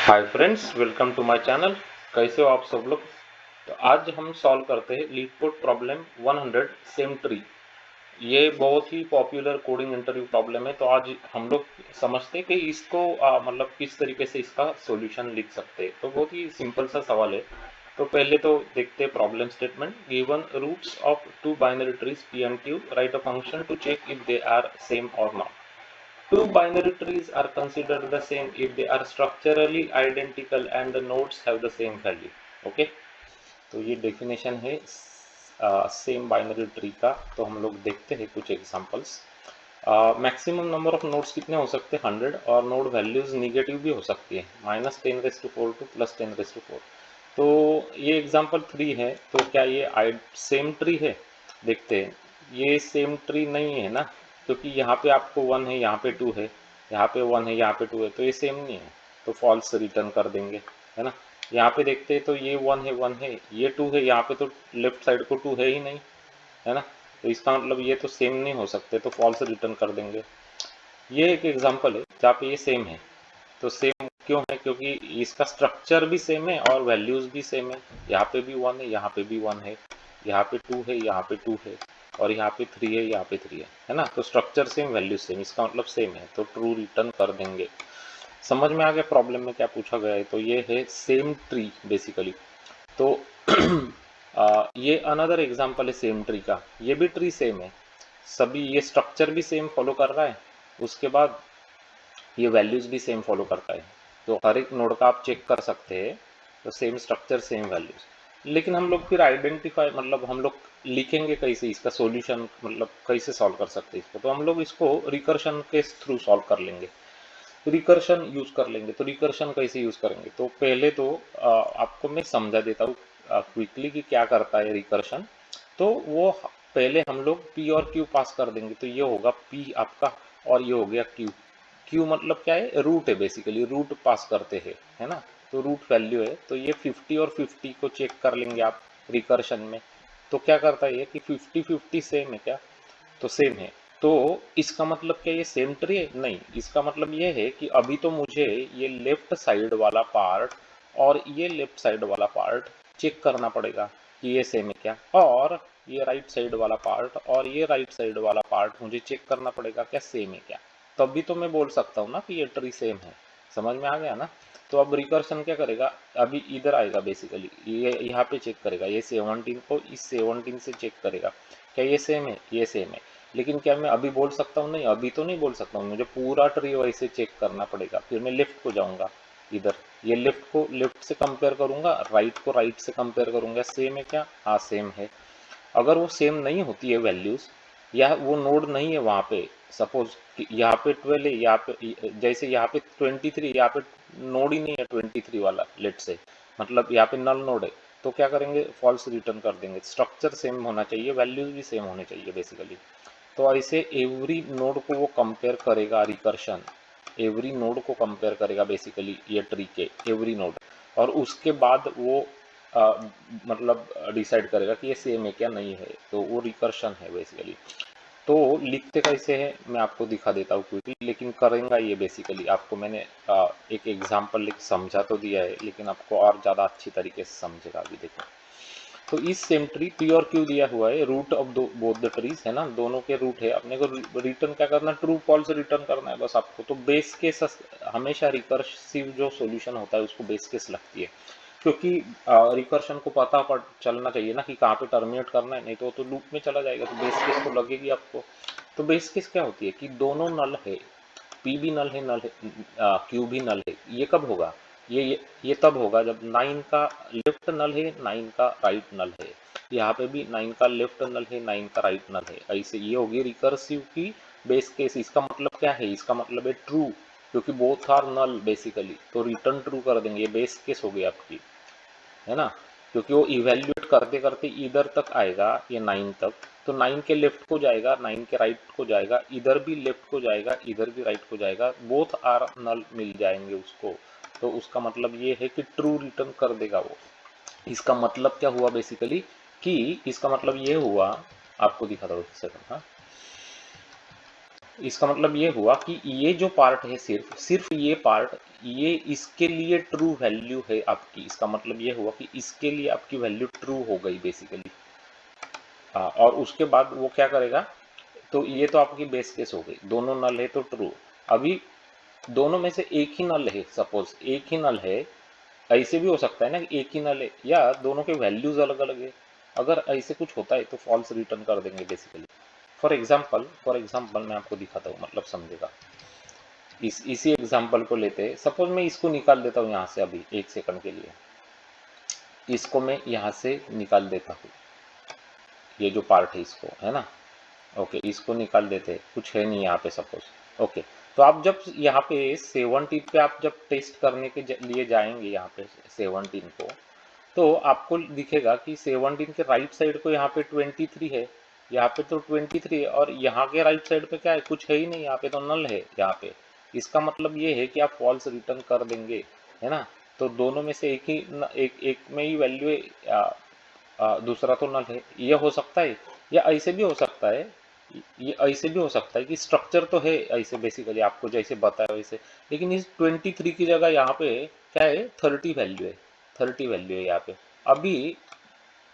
Hi friends, welcome to my channel. कैसे हो आप सब लोग। तो आज हम सॉल्व करते हैं लीडकोड प्रॉब्लम 100 सेम ट्री। ये बहुत ही पॉपुलर कोडिंग इंटरव्यू प्रॉब्लम है। तो आज हम लोग समझते हैं कि इसको मतलब किस तरीके से इसका सॉल्यूशन लिख सकते हैं। तो बहुत ही सिंपल सा सवाल है। तो पहले तो देखते हैं problem statement. Given roots of two binary trees P and Q, write a function to check if they are same और not. Two binary trees are considered the same if they are structurally identical and the nodes have the same value. Okay, तो ये definition है same binary tree का। तो हम लोग देखते हैं कुछ examples. Maximum number of nodes कितने हो सकते हैं 100, और नोड वैल्यूज निगेटिव भी हो सकती है -10⁴ टू +10⁴। तो ये एग्जांपल 3 है। तो क्या ये सेम ट्री है? देखते हैं। ये सेम ट्री नहीं है ना, क्योंकि यहाँ पे आपको 1 है, यहाँ पे 2 है, यहाँ पे 1 है, यहाँ पे 2 है, तो ये सेम नहीं है। तो फॉल्स रिटर्न कर देंगे, है ना। यहाँ पे देखते हैं तो ये 1 है, 1 है, ये 2 है, यहाँ पे तो लेफ्ट साइड को 2 है ही नहीं, है ना। तो इसका मतलब ये तो सेम नहीं हो सकते, तो फॉल्स रिटर्न कर देंगे। ये एक एग्जांपल है जहाँ पे ये सेम है। तो सेम क्यों है? क्योंकि इसका स्ट्रक्चर भी सेम है और वैल्यूज भी सेम है। यहाँ पे भी 1 है, यहाँ पे भी 1 है, यहाँ पे 2 है, यहाँ पे 2 है, और यहाँ पे 3 है, यहाँ पे 3 है ना। तो स्ट्रक्चर सेम, वैल्यू सेम, इसका मतलब सेम है, तो ट्रू रिटर्न कर देंगे। समझ में आ गया प्रॉब्लम में क्या पूछा गया है। तो ये है सेम ट्री बेसिकली। तो ये अनदर एग्जांपल है सेम ट्री का। ये भी ट्री सेम है, सभी ये स्ट्रक्चर भी सेम फॉलो कर रहा है, उसके बाद ये वैल्यूज भी सेम फॉलो करता है। तो हर एक नोड का आप चेक कर सकते हैं। तो सेम स्ट्रक्चर सेम वैल्यूज, लेकिन हम लोग फिर आइडेंटिफाई मतलब हम लोग लिखेंगे कैसे इसका सॉल्यूशन, मतलब कैसे सॉल्व कर सकते हैं इसको। तो हम लोग इसको रिकर्शन के थ्रू सॉल्व कर लेंगे, रिकर्शन यूज कर लेंगे। तो रिकर्शन कैसे यूज करेंगे? तो पहले तो आपको मैं समझा देता हूँ क्विकली कि क्या करता है रिकर्शन। तो वो पहले हम लोग पी और क्यू पास कर देंगे। तो ये होगा पी आपका, और ये हो गया क्यू। क्यू मतलब क्या है? रूट है बेसिकली, रूट पास करते हैं, है ना। तो रूट वैल्यू है। तो ये 50 और 50 को चेक कर लेंगे आप रिकर्शन में। तो क्या करता है ये कि 50-50 सेम है क्या? तो सेम है। तो इसका मतलब क्या ये सेम ट्री है? नहीं, इसका मतलब ये है कि अभी तो मुझे ये लेफ्ट साइड वाला पार्ट और ये लेफ्ट साइड वाला पार्ट चेक करना पड़ेगा कि ये सेम है क्या, और ये राइट साइड वाला पार्ट और ये राइट साइड वाला पार्ट मुझे चेक करना पड़ेगा क्या सेम है क्या। तभी तो मैं बोल सकता हूँ ना कि ये ट्री सेम है। समझ में आ गया ना। तो अब रिकर्शन क्या करेगा? अभी इधर आएगा बेसिकली, ये यहाँ पे चेक करेगा, ये 17 को इस 17 से चेक करेगा क्या ये सेम है, ये सेम है। लेकिन क्या मैं अभी बोल सकता हूँ? नहीं, अभी तो नहीं बोल सकता हूँ, मुझे पूरा ट्री वैसे चेक करना पड़ेगा। फिर मैं लेफ्ट को जाऊंगा, इधर ये लेफ्ट को लेफ्ट से कंपेयर करूंगा, राइट को राइट से कंपेयर करूंगा, सेम है क्या? हाँ सेम है। अगर वो सेम नहीं होती है वैल्यूज, या वो नोड नहीं है वहाँ पे, सपोज यहाँ पे 12 है, यहाँ पे जैसे यहाँ पे 23, यहाँ पे नोड ही नहीं है 23 वाला, लेट से मतलब यहाँ पे नल नोड है। तो क्या करेंगे? फॉल्स रिटर्न कर देंगे। स्ट्रक्चर सेम होना चाहिए, वैल्यूज भी सेम होने चाहिए बेसिकली। तो ऐसे एवरी नोड को वो कंपेयर करेगा रिकर्शन, एवरी नोड को कंपेयर करेगा बेसिकली ये ट्री के एवरी नोड, और उसके बाद वो मतलब डिसाइड करेगा कि ये सेम है क्या नहीं है। तो वो रिकर्शन है बेसिकली। तो लिखते कैसे हैं मैं आपको दिखा देता हूँ क्विकली, लेकिन करेंगे ये बेसिकली आपको मैंने एक एग्जांपल लिख समझा तो दिया है, लेकिन आपको और ज़्यादा अच्छी तरीके से समझेगा। अभी देखो, तो इस सेम ट्री पी और क्यू दिया हुआ है, root of both the trees, है ना, दोनों के रूट है। अपने को रिटर्न क्या करना है? ट्रू फॉल्स रिटर्न करना है बस आपको। तो बेस केस हमेशा रिकर्सिव जो सॉल्यूशन होता है उसको बेस केस लगती है, क्योंकि रिकर्शन को पता पड़ चलना चाहिए ना कि कहाँ पे टर्मिनेट करना है, नहीं तो लूप में चला जाएगा। तो बेस केस तो लगेगी आपको। तो बेस केस क्या होती है कि दोनों नल है, पी भी नल है, क्यू भी नल है। ये कब होगा? ये तब होगा जब 9 का लेफ्ट नल है, 9 का राइट नल है। यहाँ पे भी 9 का लेफ्ट नल है, 9 का राइट नल है। ऐसे ये होगी रिकर्सिव की बेस केस। इसका मतलब क्या है? इसका मतलब है ट्रू, क्योंकि बोथ आर नल बेसिकली। तो रिटर्न ट्रू कर देंगे, ये बेस केस हो गई आपकी, है ना। क्योंकि वो इवेल्युएट करते करते इधर तक आएगा, ये 9 तक। तो 9 के लेफ्ट को जाएगा, 9 के राइट को जाएगा, इधर भी लेफ्ट को जाएगा, इधर भी राइट को जाएगा, बोथ आर नल मिल जाएंगे उसको। तो उसका मतलब ये है कि ट्रू रिटर्न कर देगा वो। इसका मतलब क्या हुआ बेसिकली कि इसका मतलब ये हुआ, आपको दिखाता हूँ एक सेकंड। हाँ, इसका मतलब ये हुआ कि ये जो पार्ट है सिर्फ ये पार्ट, ये इसके लिए ट्रू वैल्यू है आपकी। इसका मतलब ये हुआ कि इसके लिए आपकी वैल्यू ट्रू हो गई बेसिकली। और उसके बाद वो क्या करेगा, तो ये तो आपकी बेस केस हो गई, दोनों नल है तो ट्रू। अभी दोनों में से एक ही नल है, सपोज एक ही नल है, ऐसे भी हो सकता है ना कि एक ही नल है या दोनों के वैल्यूज अलग अलग है। अगर ऐसे कुछ होता है तो फॉल्स रिटर्न कर देंगे बेसिकली। फॉर एग्जाम्पल मैं आपको दिखाता हूँ, मतलब समझेगा। इसी एग्जाम्पल को लेते हैं, सपोज मैं इसको निकाल देता हूँ यहाँ से, अभी 1 सेकंड के लिए इसको मैं यहाँ से निकाल देता हूँ, ये जो पार्ट है इसको, है ना। ओके, इसको निकाल देते हैं, कुछ है नहीं यहाँ पे सपोज। ओके, तो आप जब यहाँ पे 17 पे आप जब टेस्ट करने के लिए जाएंगे यहाँ पे 17 को, तो आपको दिखेगा कि 17 के राइट साइड को यहाँ पे 23 है, यहाँ पे तो 23 है, और यहाँ के राइट साइड पे क्या है, कुछ है ही नहीं, यहाँ पे तो नल है यहाँ पे। इसका मतलब ये है कि आप फॉल्स रिटर्न कर देंगे, है ना। तो दोनों में से एक में ही वैल्यू है, दूसरा तो नल है। ये हो सकता है, या ऐसे भी हो सकता है, ये ऐसे भी हो सकता है कि स्ट्रक्चर तो है ऐसे बेसिकली आपको जैसे बताया वैसे, लेकिन इस 23 की जगह यहाँ पे क्या है, 30 वैल्यू है, 30 वैल्यू है यहाँ पे। अभी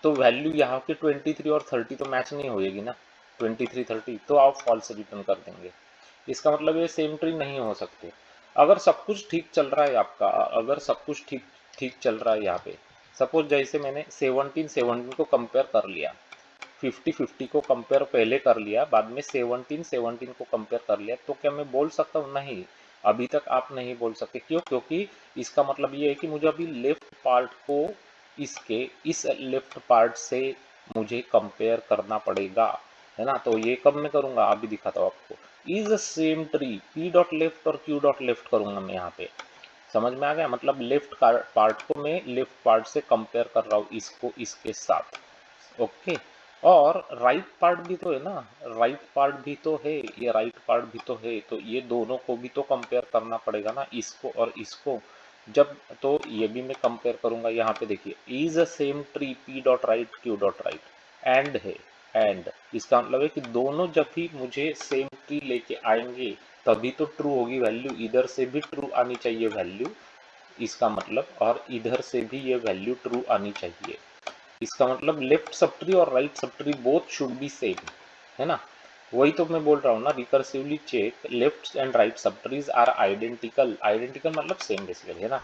तो वैल्यू यहाँ पे 23 और 30 तो मैच नहीं होएगी ना, 23 30, तो आप फॉल्स रिटर्न कर देंगे। इसका मतलब ये सेम ट्री नहीं हो सकते। अगर सब कुछ ठीक चल रहा है आपका, अगर सब कुछ ठीक ठीक चल रहा है यहाँ पे, सपोज जैसे मैंने 17 को कंपेयर कर लिया, 50 को कंपेयर पहले कर लिया, बाद में 17 को कंपेयर कर लिया, तो क्या मैं बोल सकता हूँ? नहीं, अभी तक आप नहीं बोल सकते। क्यों? क्योंकि इसका मतलब ये है कि मुझे अभी लेफ्ट पार्ट को इसके इस लेफ्ट पार्ट से मुझे कंपेयर करना पड़ेगा, है ना। तो ये कब मैं करूंगा, अभी दिखाता हूँ आपको। Is the same tree, P dot left और क्यू डॉट लेफ्ट करूंगा मैं यहाँ पे। समझ में आ गया? मतलब लेफ्ट पार्ट को मैं लेफ्ट पार्ट से कंपेयर कर रहा हूँ इसको इसके साथ। ओके, और राइट पार्ट भी तो है ना, राइट पार्ट भी तो है, ये राइट पार्ट भी तो है, तो ये दोनों को भी तो कंपेयर करना पड़ेगा ना, इसको और इसको। जब तो ये भी मैं कंपेयर करूंगा, यहाँ पे देखिए, is a same tree P dot right Q dot right, and है, एंड इसका मतलब है कि दोनों जब भी मुझे सेम ट्री लेके आएंगे तभी तो ट्रू होगी वैल्यू, इधर से भी ट्रू आनी चाहिए वैल्यू, इसका मतलब, और इधर से भी ये वैल्यू ट्रू आनी चाहिए। इसका मतलब लेफ्ट सब ट्री और right subtree both should be same, है ना। वही तो मैं बोल रहा हूँ ना, recursively check left and right subtrees are identical, identical मतलब सेम बेसिकली, है ना।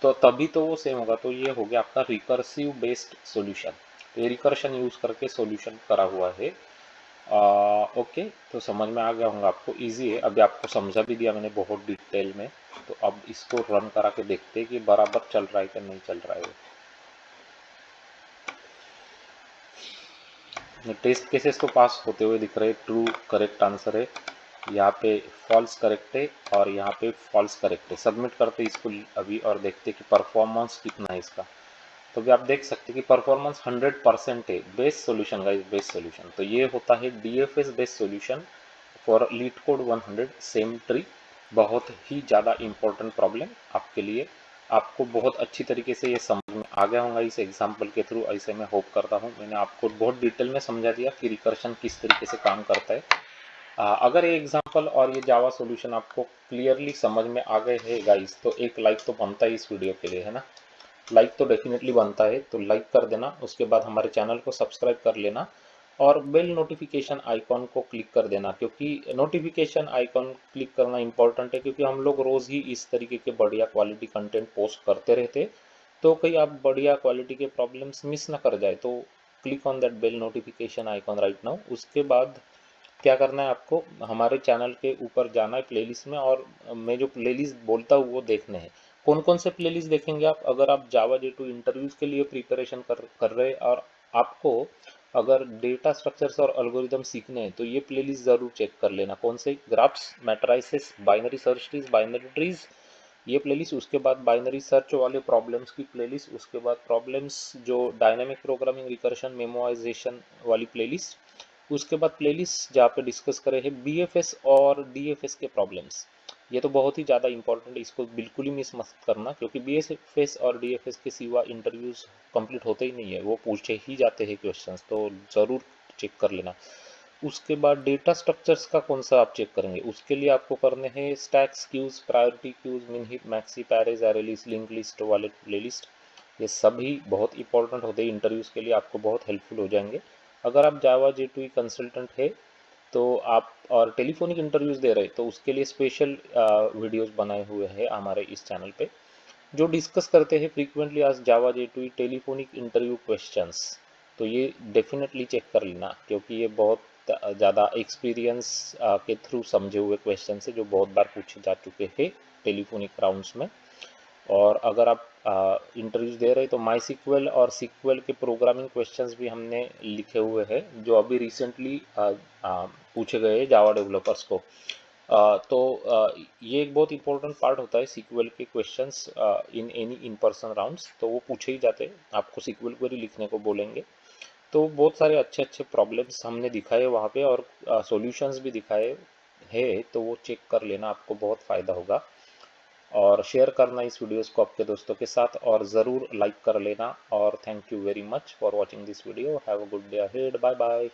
तो तभी तो वो सेम होगा। तो ये हो गया आपका रिकर्सिव बेस्ड सॉल्यूशन। तो ये रिकर्शन यूज करके सॉल्यूशन करा हुआ है। ओके, तो समझ में आ गया होगा आपको, इजी है। अभी आपको समझा भी दिया मैंने बहुत डिटेल में। तो अब इसको रन करा के देखते हैं कि बराबर चल रहा है कि नहीं चल रहा है। टेस्ट केसेस तो पास होते हुए दिख रहे, ट्रू करेक्ट आंसर है, यहाँ पे फॉल्स करेक्ट है, और यहाँ पे फॉल्स करेक्ट है। सबमिट करते इसको अभी और देखते कि परफॉर्मेंस कितना है इसका। तो भी आप देख सकते हैं कि परफॉर्मेंस 100% है। Best solution guys, best solution. तो ये होता है DFS best solution for leet code 100 same tree. बहुत ही ज़्यादा इंपॉर्टेंट प्रॉब्लम आपके लिए। आपको बहुत अच्छी तरीके से ये समझ में आ गया होगा इस एग्जाम्पल के थ्रू, ऐसे मैं होप करता हूँ। मैंने आपको बहुत डिटेल में समझा दिया कि रिकर्शन किस तरीके से काम करता है। अगर ये एग्जाम्पल और ये जावा सॉल्यूशन आपको क्लियरली समझ में आ गए हैं गाइस, तो एक लाइक तो बनता है इस वीडियो के लिए, है ना। लाइक तो डेफिनेटली बनता है, तो लाइक कर देना। उसके बाद हमारे चैनल को सब्सक्राइब कर लेना, और बेल नोटिफिकेशन आइकॉन को क्लिक कर देना, क्योंकि नोटिफिकेशन आइकॉन क्लिक करना इंपॉर्टेंट है, क्योंकि हम लोग रोज़ ही इस तरीके के बढ़िया क्वालिटी कंटेंट पोस्ट करते रहते। तो कहीं आप बढ़िया क्वालिटी के प्रॉब्लम्स मिस ना कर जाए, तो click on that bell notification icon right now. उसके बाद क्या करना है आपको, हमारे चैनल के ऊपर जाना है प्लेलिस्ट में, और मैं जो प्लेलिस्ट बोलता हूँ वो देखने हैं। कौन कौन से प्लेलिस्ट देखेंगे आप? अगर आप जावा J2 इंटरव्यूज के लिए प्रिपरेशन कर रहे हैं, और आपको अगर डेटा स्ट्रक्चर्स और एल्गोरिदम सीखने हैं, तो ये प्लेलिस्ट ज़रूर चेक कर लेना। कौन से? Graphs, matrices, binary search trees, binary trees, ये प्लेलिस्ट। उसके बाद बाइनरी सर्च वाले प्रॉब्लम्स की प्लेलिस्ट। उसके बाद प्रॉब्लम्स जो डायनामिक प्रोग्रामिंग, रिकर्शन, मेमोराइजेशन वाली प्लेलिस्ट। उसके बाद प्लेलिस्ट जहाँ पे डिस्कस करे हैं बीएफएस और डीएफएस के प्रॉब्लम्स। ये तो बहुत ही ज़्यादा इंपॉर्टेंट है, इसको बिल्कुल ही मिस मत करना, क्योंकि बीएफएस और डीएफएस के सिवा इंटरव्यूज कंप्लीट होते ही नहीं है, वो पूछे ही जाते हैं क्वेश्चंस, तो ज़रूर चेक कर लेना। उसके बाद डेटा स्ट्रक्चर्स का कौन सा आप चेक करेंगे, उसके लिए आपको करने हैं स्टैक्स, क्यूज, प्रायोरिटी क्यूज, मिन hip, maxi, Perez, array list, link list, wallet, playlist. ये सभी बहुत इंपॉर्टेंट होते हैं इंटरव्यूज़ के लिए, आपको बहुत हेल्पफुल हो जाएंगे। अगर आप जावा J2E कंसल्टेंट है तो आप और टेलीफोनिक इंटरव्यूज़ दे रहे तो उसके लिए स्पेशल वीडियोस बनाए हुए हैं हमारे इस चैनल पे, जो डिस्कस करते हैं फ्रीक्वेंटली आज जावा J2E टेलीफोनिक इंटरव्यू क्वेश्चंस। तो ये डेफिनेटली चेक कर लेना, क्योंकि ये बहुत ज़्यादा एक्सपीरियंस के थ्रू समझे हुए क्वेश्चन है जो बहुत बार पूछे जा चुके हैं टेलीफोनिक राउंड्स में। और अगर आप इंटरव्यूज दे रहे तो माई सीक्वल और सीक्वल के प्रोग्रामिंग क्वेश्चंस भी हमने लिखे हुए हैं जो अभी रिसेंटली पूछे गए जावा डेवलपर्स को। ये एक बहुत इंपॉर्टेंट पार्ट होता है सीक्वल के questions in any in person rounds, तो वो पूछे ही जाते हैं, आपको सीक्वल क्वेरी लिखने को बोलेंगे। तो बहुत सारे अच्छे अच्छे प्रॉब्लम्स हमने दिखाए वहाँ पे और सॉल्यूशंस भी दिखाए हैं, तो वो चेक कर लेना, आपको बहुत फ़ायदा होगा। और शेयर करना इस वीडियोस को आपके दोस्तों के साथ और ज़रूर लाइक कर लेना। और thank you very much for watching this video. Have a good day ahead. Bye bye.